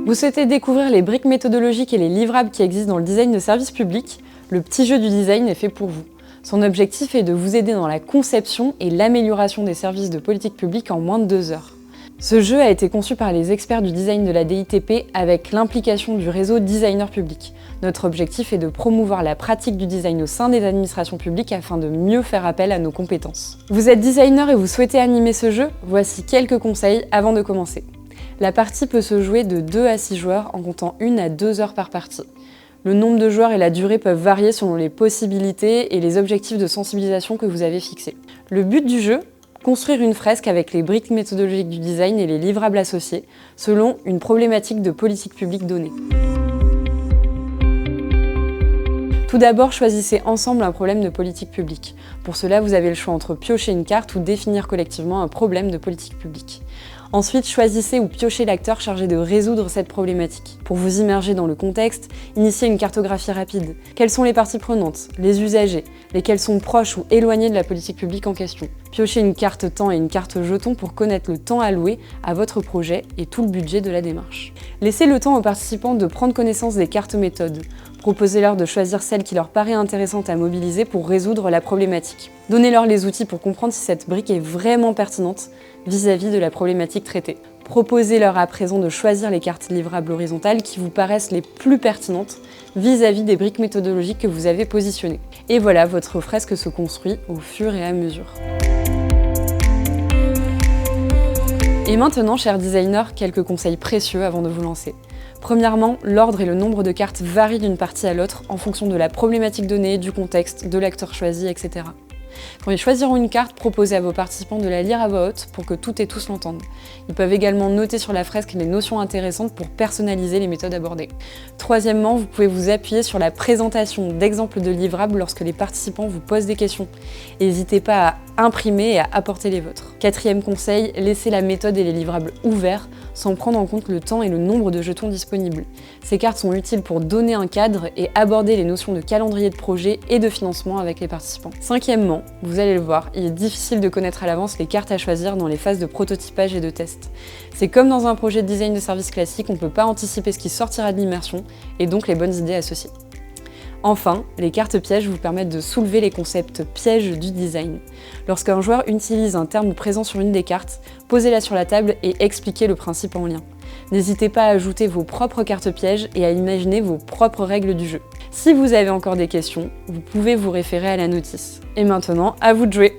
Vous souhaitez découvrir les briques méthodologiques et les livrables qui existent dans le design de services publics? Le petit jeu du design est fait pour vous. Son objectif est de vous aider dans la conception et l'amélioration des services de politique publique en moins de 2 heures. Ce jeu a été conçu par les experts du design de la DITP avec l'implication du réseau Designers Publics. Notre objectif est de promouvoir la pratique du design au sein des administrations publiques afin de mieux faire appel à nos compétences. Vous êtes designer et vous souhaitez animer ce jeu? Voici quelques conseils avant de commencer. La partie peut se jouer de 2 à 6 joueurs en comptant 1 à 2 heures par partie. Le nombre de joueurs et la durée peuvent varier selon les possibilités et les objectifs de sensibilisation que vous avez fixés. Le but du jeu? Construire une fresque avec les briques méthodologiques du design et les livrables associés, selon une problématique de politique publique donnée. Tout d'abord, choisissez ensemble un problème de politique publique. Pour cela, vous avez le choix entre piocher une carte ou définir collectivement un problème de politique publique. Ensuite, choisissez ou piochez l'acteur chargé de résoudre cette problématique. Pour vous immerger dans le contexte, initiez une cartographie rapide. Quelles sont les parties prenantes, les usagers, lesquels sont proches ou éloignés de la politique publique en question. Piochez une carte temps et une carte jeton pour connaître le temps alloué à votre projet et tout le budget de la démarche. Laissez le temps aux participants de prendre connaissance des cartes méthodes. Proposez-leur de choisir celle qui leur paraît intéressante à mobiliser pour résoudre la problématique. Donnez-leur les outils pour comprendre si cette brique est vraiment pertinente vis-à-vis de la problématique traitée. Proposez-leur à présent de choisir les cartes livrables horizontales qui vous paraissent les plus pertinentes vis-à-vis des briques méthodologiques que vous avez positionnées. Et voilà, votre fresque se construit au fur et à mesure. Et maintenant, chers designers, quelques conseils précieux avant de vous lancer. Premièrement, l'ordre et le nombre de cartes varient d'une partie à l'autre en fonction de la problématique donnée, du contexte, de l'acteur choisi, etc. Quand ils choisiront une carte, proposez à vos participants de la lire à voix haute pour que toutes et tous l'entendent. Ils peuvent également noter sur la fresque les notions intéressantes pour personnaliser les méthodes abordées. Troisièmement, vous pouvez vous appuyer sur la présentation d'exemples de livrables lorsque les participants vous posent des questions. N'hésitez pas à imprimer et à apporter les vôtres. Quatrième conseil, laissez la méthode et les livrables ouverts sans prendre en compte le temps et le nombre de jetons disponibles. Ces cartes sont utiles pour donner un cadre et aborder les notions de calendrier de projet et de financement avec les participants. Cinquièmement, vous allez le voir, il est difficile de connaître à l'avance les cartes à choisir dans les phases de prototypage et de test. C'est comme dans un projet de design de service classique, on ne peut pas anticiper ce qui sortira de l'immersion et donc les bonnes idées associées. Enfin, les cartes pièges vous permettent de soulever les concepts pièges du design. Lorsqu'un joueur utilise un terme présent sur une des cartes, posez-la sur la table et expliquez le principe en lien. N'hésitez pas à ajouter vos propres cartes pièges et à imaginer vos propres règles du jeu. Si vous avez encore des questions, vous pouvez vous référer à la notice. Et maintenant, à vous de jouer!